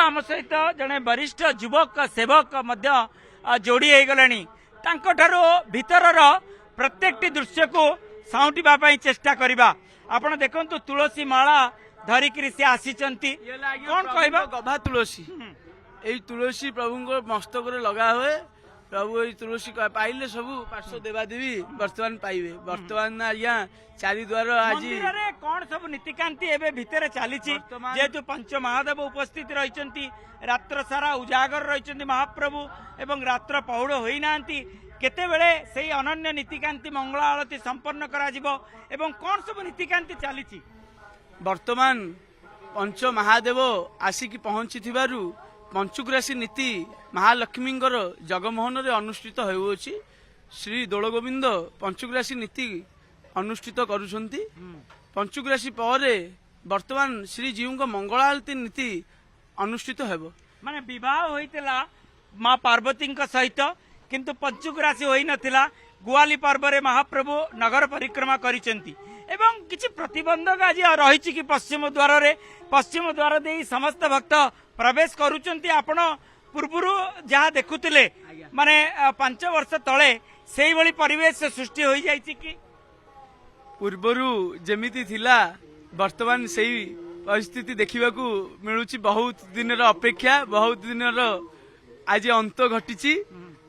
आम सहित जड़े वरिष्ठ युवक सेवक जोड़ी हो गले भीतर प्रत्येक दृश्य को साउंटापी चेष्टा करवा। आपण देखु तुलसी माला धरिकी सी आसीचंती कौन कहबा गभा तुलसी यही तुलसी प्रभु मस्तक लगा हुए प्रभु ये तुलसी पाइले सब पार्श्व देवादेवी वर्तमान पाइबे। वर्तमान आज्ञा चारिद्वार आज कौन सब नीतिकांति एवं भितर चली जेहेतु पंच महादेव उपस्थित रही रात्र सारा उजागर रही महाप्रभु एवं रात्र पहुड़ होना केते बेले से अनन्य नीतिकांति मंगला आरती संपन्न करा एवं कौन सब नीतिकांति चली वर्तमान पंच महादेव आसिकी पहुंची पंचुग्रासी नीति महालक्ष्मी जगमोहन रे अनुष्ठित होउछि। श्री दोलगोविंद पंचुग्रासी नीति अनुष्ठित करुछंती। पंचुग्रासी पर वर्तमान श्री जीव को मंगलारती नीति अनुष्ठित हेबो। माने विवाह होइतला मां पार्वती सहित किंतु पंचुग्रासी होई नथिला। गुआली पर्व रे महाप्रभु नगर परिक्रमा करिसेंती एवं किछि प्रतिबंधक आज रही कि पश्चिम द्वार दे समस्त भक्त प्रवेश करुचंती। आपण पूर्व जहाँ देखुले माने 5 वर्ष तले से भली परिवेश सृष्टि हो जाइछि कि पूर्वरु जेमिति थिला वर्तमान से परिस्थिति देखा मिलूची। बहुत दिन अपेक्षा बहुत दिन आज अंत घटी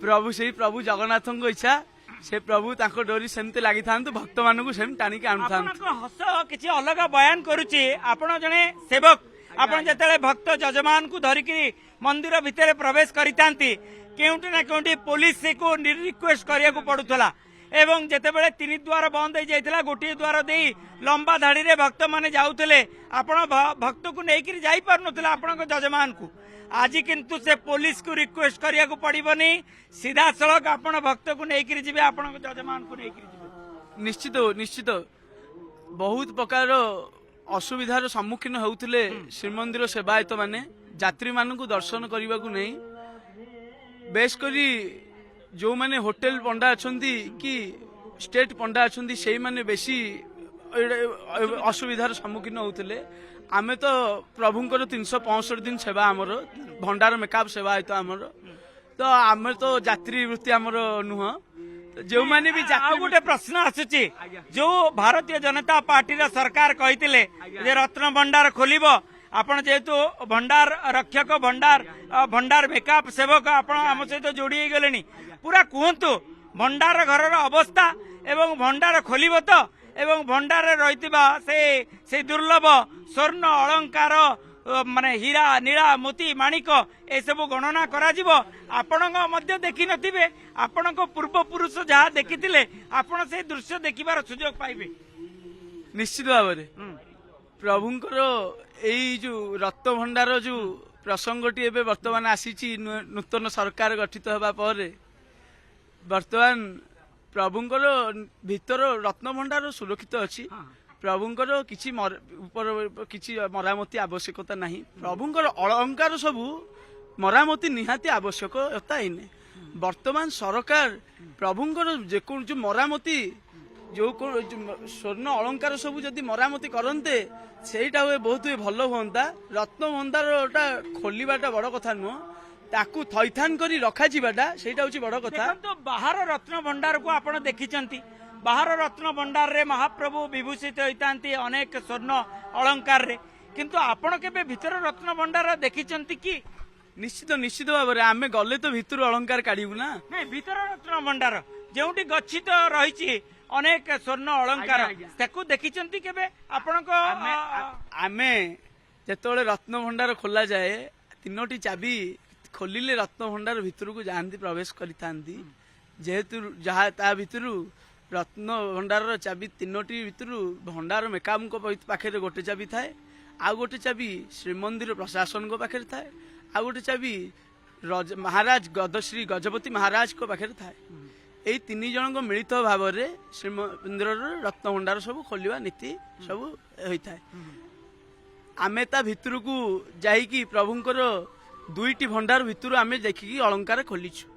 प्रभु से प्रभु जगन्नाथ इच्छा से प्रभु तांको डोरी सेमते लगी था भक्त मानू सेम टाणिक आणु हस किसी अलग बयान करुच्ची। आपण जने सेवक आपण जते भक्त जजमान को धरिकी मंदिर भितर प्रवेश करितांती केउटी ना केउटी पुलिस को रिक्वेस्ट करिया को पड़ुतला एवं जेतेबेले 3 द्वार बंद हो जाइतला गोटे द्वार दे लंबा धाड़ी रे भक्त माने जाउतले आपण भक्त को नेकिरी जाई परनुतला आपण को जजमान को। आज किंतु से पुलिस को रिक्वेस्ट करिया को पड़िबनी सीधा सड़क आपण भक्त को नेकिरी जिबे आपण को जजमान को नेकिरी जिबे। निश्चित निश्चित बहुत प्रकार असुविधार सम्मुखीन होउतले श्रीमंदिर सेवायत माने यात्री मानू दर्शन करने को नहीं बेस करी जो माने होटेल पंडा अछंती कि स्टेट पंडा अछंती से माने बेसी असुविधार सम्मुखीन होउतले। आमे तो प्रभुंकर 365 दिन सेवा आमर भंडार मेकअप सेवा है तो आमर तो आमे तो यात्री वृत्ति आमर नुह जो माने भी गोटे प्रश्न आसुची जो भारतीय जनता पार्टी सरकार कही रत्न भंडार खोलिबो आपण जेहेतु भंडार रक्षक भंडार मेकअप सेवक आपण आम सहित जोड़ी गले पूरा कहतु भंडार घर अवस्था एवं भंडार खोलिबो तो एवं भंडार रही से दुर्लभ स्वर्ण अलंकार माने हीरा नीला मोती माणिक ए सब गणना करा जिवो। आपण मध्य देखि नथिबे आपण पूर्व पुरुष जहाँ देखिथिले आपण से दृश्य देखिबार सुयोग पाइबे। निश्चित भाव में प्रभुंकर यही जो रत्न भंडार जो प्रसंगटी एवं वर्तमान आसी नूतन सरकार गठित होगा पर वर्तमान प्रभुंकर भीतर रत्न भंडार सुरक्षित अच्छी प्रभुंकर किछि किछि मरामती आवश्यकता नहीं। प्रभुंकर अलंकार सबू मरामती निहाती आवश्यकता इने वर्तमान सरकार प्रभुंकर जो मरामती जो स्वर्ण अलंकार सबू जदि मरामती करते सेटा हुए बहुत भल हुआ। रत्न भंडारटा खोलिबाटा बड़ कथा नुह ताकू थैथान करी रखा जीवाटा सेटा होची बड़ कथा। तो बाहर रत्न भंडार को आपण देखिचंती बाहर रत्न भंडार रे महाप्रभु विभूषित होइतांती अनेक स्वर्ण अलंकार रे किंतु आपण केबे भीतर रत्न भंडार देखिचंती कि निश्चित निश्चित भाव में आमे गले तो भीतर अलंकार काढिबु ना नहीं भीतर रत्न भंडार जेउटी गच्छित रहिछि अनेक स्वर्ण अलंकार ताकू देखिचंती केबे आपण को आमे जेतोले रत्न भंडार खोला जाए 3टी चाबी खोलिले रत्न भंडार भीतर को जाती प्रवेश करितांती जेहेतु जहाँ ता भीतर रत्न भंडार चाबी 3टी भीतर भंडार मेकाम को पाखे गोटे चाबी थाए आ गोटे चाबी श्रीमंदिर प्रशासन को पाखे थाए आ गोटे चाबी महाराज श्री गजपति महाराज को पाखे थाए। यही 3 जन को मिलित भाव में श्रीमंदिर रत्न भंडार सब खोलिया नीति सब होता है। आमे ता भीतर को जाइकी प्रभुंकर 2टी भंडार भीतर आमे देखिकी अलंकार खोलीछु।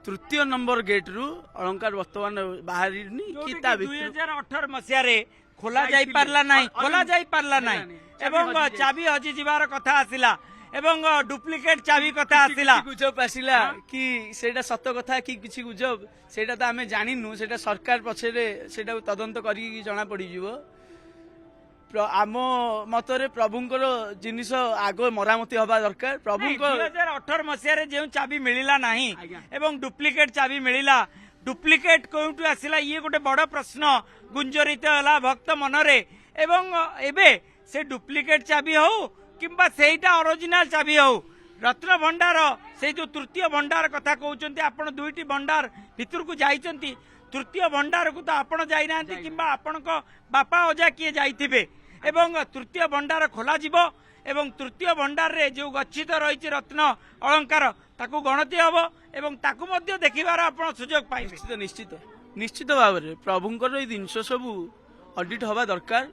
3य नंबर गेट रु अलंकार वर्तमान बाहर 2018 मसीह रे खोला जाई पारला नहीं एवं चाबी हजि जीवार कथा आसिला ଏବଂ ଡୁପ୍ଲିକେଟ ଚାବି କଥା ଆସିଲା ଗୁଜବ ଆସିଲା କି ସେଇଟା ସତ କଥା କି କିଛି ଗୁଜବ ସେଇଟା ତ ଆମେ ଜାଣିନୁ, ସେଇଟା ସରକାର ପଛରେ ସେଇଟାକୁ ତଦନ୍ତ କରିକି ଜଣା ପଡିଯିବ। ଆମ ମତରେ ପ୍ରଭୁଙ୍କର ଜିନିଷ ଆଗ ମରାମତି ହବା ଦରକାର। ପ୍ରଭୁଙ୍କ 2018 ମସିହାରେ ଯେଉଁ ଚାବି ମିଳିଲା ନାହିଁ ଆଜ୍ଞା। ଏବଂ ଡୁପ୍ଲିକେଟ ଚାବି ମିଳିଲା, ଡୁପ୍ଲିକେଟ କୋଉଠୁ ଆସିଲା ଇଏ ଗୋଟେ ବଡ ପ୍ରଶ୍ନ ଗୁଞ୍ଜରିତ ହେଲା ଭକ୍ତ ମନରେ। ଏବଂ ଏବେ ସେ ଡୁପ୍ଲିକେଟ ଚାବି ହଉ କିମ୍ବା ସେଇଟା ଅରିଜିନାଲ ଚାବି ହଉ, ରତ୍ନ ଭଣ୍ଡାର ସେଇ ଯୋଉ ତୃତୀୟ ଭଣ୍ଡାର କଥା କହୁଛନ୍ତି, ଆପଣ ଦୁଇଟି ଭଣ୍ଡାର ଭିତରକୁ ଯାଇଛନ୍ତି, ତୃତୀୟ ଭଣ୍ଡାରକୁ ତ ଆପଣ ଯାଇନାହାନ୍ତି କିମ୍ବା ଆପଣଙ୍କ ବାପା ଅଜା କିଏ ଯାଇଥିବେ, ଏବଂ ତୃତୀୟ ଭଣ୍ଡାର ଖୋଲାଯିବ ଏବଂ ତୃତୀୟ ଭଣ୍ଡାରରେ ଯୋଉ ଗଚ୍ଛିତ ରହିଛି ରତ୍ନ ଅଳଙ୍କାର ତାକୁ ଗଣତି ହବ ଏବଂ ତାକୁ ମଧ୍ୟ ଦେଖିବାର ଆପଣ ସୁଯୋଗ ପାଇବେ। ନିଶ୍ଚିତ ନିଶ୍ଚିତ ନିଶ୍ଚିତ ଭାବରେ ପ୍ରଭୁଙ୍କର ଏଇ ଜିନିଷ ସବୁ ଅଡିଟ୍ ହବା ଦରକାର।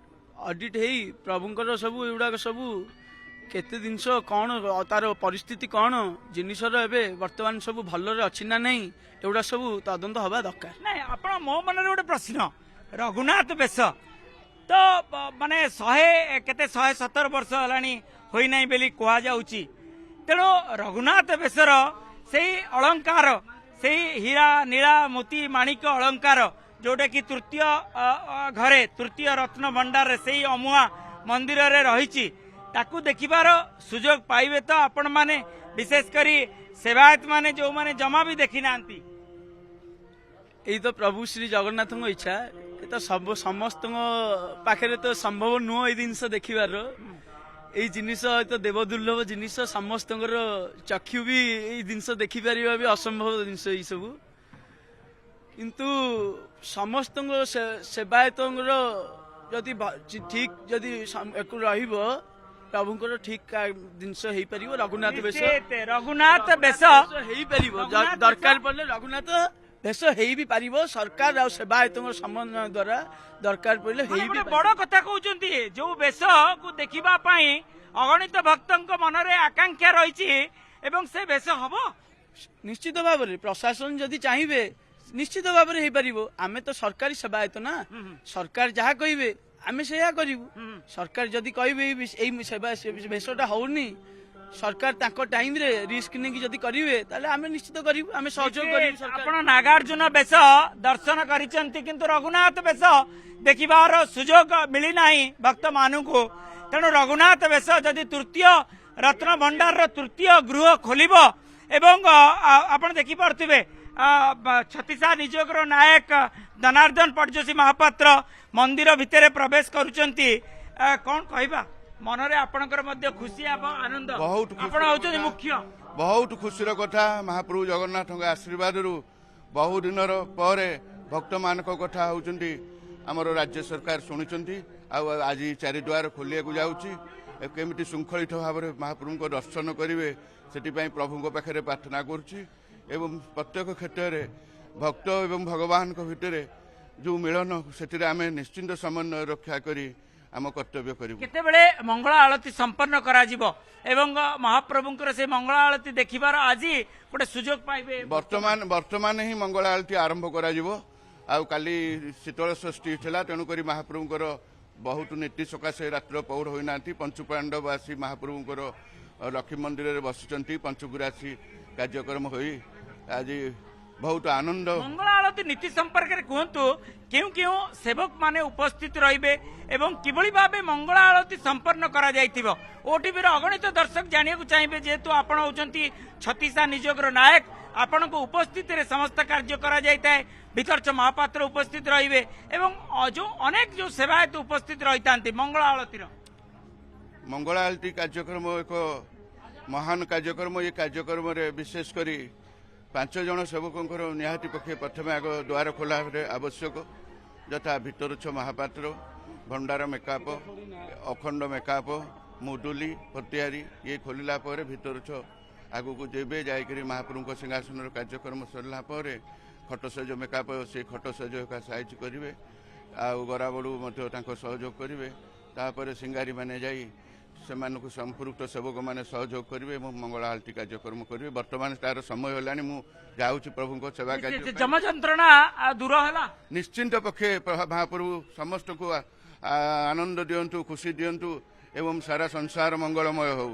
ଅଡିଟ୍ ହେଇ ପ୍ରଭୁଙ୍କର ସବୁ ଏଗୁଡାକ ସବୁ କେତେ ଜିନିଷ କଣ ତାର ପରିସ୍ଥିତି କଣ ଜିନିଷର ଏବେ ବର୍ତ୍ତମାନ ସବୁ ଭଲରେ ଅଛି ନା ନାହିଁ ଏଗୁଡା ସବୁ ତଦନ୍ତ ହବା ଦରକାର। ନାଇଁ ଆପଣ ମୋ ମନରେ ଗୋଟେ ପ୍ରଶ୍ନ, ରଘୁନାଥ ବେଶ ତ ମାନେ 117 ବର୍ଷ ହେଲାଣି ହୋଇନାହିଁ ବୋଲି କୁହାଯାଉଛି, ତେଣୁ ରଘୁନାଥ ବେଶର ସେଇ ଅଳଙ୍କାର, ସେଇ ହୀରା ନୀଳା ମୋତି ମାଣିକ ଅଳଙ୍କାର ଯୋଉଟା କି ତୃତୀୟ ଘରେ ତୃତୀୟ ରତ୍ନ ଭଣ୍ଡାରରେ ସେଇ ଅମୁଆ ମନ୍ଦିରରେ ରହିଛି, ତାକୁ ଦେଖିବାର ସୁଯୋଗ ପାଇବେ ତ ଆପଣ ମାନେ, ବିଶେଷ କରି ସେବାୟତ ମାନେ ଯୋଉମାନେ ଜମା ବି ଦେଖି ନାହାନ୍ତି? ଏଇ ତ ପ୍ରଭୁ ଶ୍ରୀ ଜଗନ୍ନାଥଙ୍କ ଇଚ୍ଛା, ଏ ତ ସବୁ ସମସ୍ତଙ୍କ ପାଖରେ ତ ସମ୍ଭବ ନୁହଁ ଏଇ ଜିନିଷ ଦେଖିବାର। ଏଇ ଜିନିଷ ତ ଦେବଦୁର୍ଲଭ ଜିନିଷ, ସମସ୍ତଙ୍କର ଚକ୍ଷୁ ବି ଏଇ ଜିନିଷ ଦେଖିପାରିବା ବି ଅସମ୍ଭବ ଜିନିଷ ଏଇ ସବୁ। କିନ୍ତୁ ସମସ୍ତଙ୍କ ସେବାୟତଙ୍କର ଯଦି ଠିକ ଯଦି ରହିବ ପ୍ରଭୁଙ୍କର ଠିକ ଜିନିଷ ହେଇପାରିବ। ରଘୁନାଥ ବେଶ ରଘୁନାଥ ବେଶ ହେଇପାରିବ, ଦରକାର ପଡିଲେ ରଘୁନାଥ ବେଶ ହେଇ ବି ପାରିବ। ସରକାର ଆଉ ସେବାୟତଙ୍କ ସମନ୍ୱୟ ଦ୍ୱାରା ଦରକାର ପଡିଲେ ହେଇ ବି ବଡ କଥା କହୁଛନ୍ତି, ଯୋଉ ବେଶକୁ ଦେଖିବା ପାଇଁ ଅଗଣିତ ଭକ୍ତଙ୍କ ମନରେ ଆକାଂକ୍ଷା ରହିଛି ଏବଂ ସେ ବେଶ ହବ ନିଶ୍ଚିତ ଭାବରେ। ପ୍ରଶାସନ ଯଦି ଚାହିଁବେ ନିଶ୍ଚିତ ଭାବରେ ହେଇପାରିବ। ଆମେ ତ ସରକାରୀ ସେବାୟତ ନା, ସରକାର ଯାହା କହିବେ ଆମେ ସେଇଆ କରିବୁ। ସରକାର ଯଦି କହିବେ ଏଇ ବେଶଟା ହଉନି, ସରକାର ତାଙ୍କ ଟାଇମରେ ରିସ୍କ ନେଇକି ଯଦି କରିବେ ତାହେଲେ ଆମେ ନିଶ୍ଚିତ କରିବୁ, ଆମେ ସହଯୋଗ କରିବୁ। ଆପଣ ନାଗାର୍ଜୁନ ବେଶ ଦର୍ଶନ କରିଛନ୍ତି କିନ୍ତୁ ରଘୁନାଥ ବେଶ ଦେଖିବାର ସୁଯୋଗ ମିଳିନାହିଁ ଭକ୍ତ ମାନଙ୍କୁ। ତେଣୁ ରଘୁନାଥ ବେଶ ଯଦି ତୃତୀୟ ରତ୍ନ ଭଣ୍ଡାରର ତୃତୀୟ ଗୃହ ଖୋଲିବ ଏବଂ ଆପଣ ଦେଖିପାରୁଥିବେ ଛତିଶା ନିଯୋଗର ନାୟକ ଧନାର୍ଦ୍ଦନ ପଟ୍ଟଯୋଶୀ ମହାପାତ୍ର ମନ୍ଦିର ଭିତରେ ପ୍ରବେଶ କରୁଛନ୍ତି, କଣ କହିବା ମନରେ ଆପଣଙ୍କର ମଧ୍ୟ ଖୁସି ହେବ, ଆନନ୍ଦ? ଆପଣ ହଉଛନ୍ତି ମୁଖ୍ୟ। ବହୁତ ଖୁସିର କଥା, ମହାପ୍ରଭୁ ଜଗନ୍ନାଥଙ୍କ ଆଶୀର୍ବାଦରୁ ବହୁ ଦିନର ପରେ ଭକ୍ତମାନଙ୍କ କଥା ହଉଛନ୍ତି ଆମର ରାଜ୍ୟ ସରକାର ଶୁଣିଛନ୍ତି। ଆଉ ଆଜି ଚାରିଦ୍ୱାର ଖୋଲିବାକୁ ଯାଉଛି, କେମିତି ଶୃଙ୍ଖଳିତ ଭାବରେ ମହାପ୍ରଭୁଙ୍କ ଦର୍ଶନ କରିବେ ସେଥିପାଇଁ ପ୍ରଭୁଙ୍କ ପାଖରେ ପ୍ରାର୍ଥନା କରୁଛି। ଏବଂ ପ୍ରତ୍ୟେକ କ୍ଷେତ୍ରରେ ଭକ୍ତ ଏବଂ ଭଗବାନଙ୍କ ଭିତରେ ଯେଉଁ ମିଳନ ସେଥିରେ ଆମେ ନିଶ୍ଚିନ୍ତ ସମନ୍ୱୟ ରକ୍ଷା କରି ଆମ କର୍ତ୍ତବ୍ୟ କରିବୁ। କେତେବେଳେ ମଙ୍ଗଳ ଆଳତି ସମ୍ପନ୍ନ କରାଯିବ ଏବଂ ମହାପ୍ରଭୁଙ୍କର ସେ ମଙ୍ଗଳ ଆଳତି ଦେଖିବାର ଆଜି ଗୋଟେ ସୁଯୋଗ ପାଇବେ? ବର୍ତ୍ତମାନ ହିଁ ମଙ୍ଗଳ ଆଳତି ଆରମ୍ଭ କରାଯିବ। ଆଉ କାଲି ଶୀତଳ ଷଷ୍ଠୀ ଥିଲା, ତେଣୁକରି ମହାପ୍ରଭୁଙ୍କର ବହୁତ ନୀତି ସକାଶେ ରାତ୍ର ପୌଢ଼ ହୋଇନାହାନ୍ତି। ପଞ୍ଚୁପାଣ୍ଡବ ଆସି ମହାପ୍ରଭୁଙ୍କର ଲକ୍ଷ୍ମୀ ମନ୍ଦିରରେ ବସିଛନ୍ତି। ପଞ୍ଚୁଗୁରାଶୀ କାର୍ଯ୍ୟକ୍ରମ ହୋଇ ଆଜି ବହୁତ ଆନନ୍ଦ। ମଙ୍ଗଳ ଆଳତି ନୀତି ସମ୍ପର୍କରେ କୁହନ୍ତୁ, କେଉଁ କେଉଁ ସେବକ ମାନେ ଉପସ୍ଥିତ ରହିବେ ଏବଂ କିଭଳି ଭାବେ ମଙ୍ଗଳ ଆଳତି ସମ୍ପନ୍ନ କରାଯାଇଥିବ? ଓଟିଭିର ଅଗଣିତ ଦର୍ଶକ ଜାଣିବାକୁ ଚାହିଁବେ, ଯେହେତୁ ଆପଣ ହଉଛନ୍ତି ଛତିଶା ନିଯୋଗର ନାୟକ, ଆପଣଙ୍କ ଉପସ୍ଥିତିରେ ସମସ୍ତ କାର୍ଯ୍ୟ କରାଯାଇଥାଏ। ଭିତରଚ ମହାପାତ୍ର ଉପସ୍ଥିତ ରହିବେ ଏବଂ ଯୋଉ ଅନେକ ଯୋଉ ସେବାୟତ ଉପସ୍ଥିତ ରହିଥାନ୍ତି ମଙ୍ଗଳ ଆଳତୀର। ମଙ୍ଗଳ ଆଳତି କାର୍ଯ୍ୟକ୍ରମ ଏକ ମହାନ କାର୍ଯ୍ୟକ୍ରମ। ଏ କାର୍ଯ୍ୟକ୍ରମରେ ବିଶେଷ କରି 5 ଜଣ ସେବକଙ୍କର ନିହାତି ପକ୍ଷେ ପ୍ରଥମେ ଆଗ ଦ୍ୱାର ଖୋଲା ଆବଶ୍ୟକ, ଯଥା ଭିତରଛ ମହାପାତ୍ର, ଭଣ୍ଡାର ମେକାପ, ଅଖଣ୍ଡ ମେକାପ, ମୁଦୁଲି ପତିଆରୀ, ଇଏ ଖୋଲିଲା ପରେ ଭିତରଛ ଆଗକୁ ଯିବେ। ଯାଇକରି ମହାପ୍ରଭୁଙ୍କ ସିଂହାସନର କାର୍ଯ୍ୟକ୍ରମ ସରିଲା ପରେ ଖଟସଜ ମେକାପ ସେ ଖଟସଜ ସାଇଜ କରିବେ, ଆଉ ଗରାବଡ଼ୁ ମଧ୍ୟ ତାଙ୍କ ସହଯୋଗ କରିବେ। ତାପରେ ସିଙ୍ଗାରୀମାନେ ଯାଇ ସେମାନଙ୍କୁ ସମ୍ପୃକ୍ତ ସେବକମାନେ ସହଯୋଗ କରିବେ ଏବଂ ମଙ୍ଗଳ ଆଳତି କାର୍ଯ୍ୟକ୍ରମ କରିବେ। ବର୍ତ୍ତମାନ ତାର ସମୟ ହେଲାଣି, ମୁଁ ଯାଉଛି ପ୍ରଭୁଙ୍କ ସେବା କାର୍ଯ୍ୟ। ଯମ ଯନ୍ତ୍ରଣା ଦୂର ହେଲା ନିଶ୍ଚିନ୍ତ ପକ୍ଷେ ମହାପ୍ରଭୁ ସମସ୍ତଙ୍କୁ ଆନନ୍ଦ ଦିଅନ୍ତୁ, ଖୁସି ଦିଅନ୍ତୁ ଏବଂ ସାରା ସଂସାର ମଙ୍ଗଳମୟ ହଉ।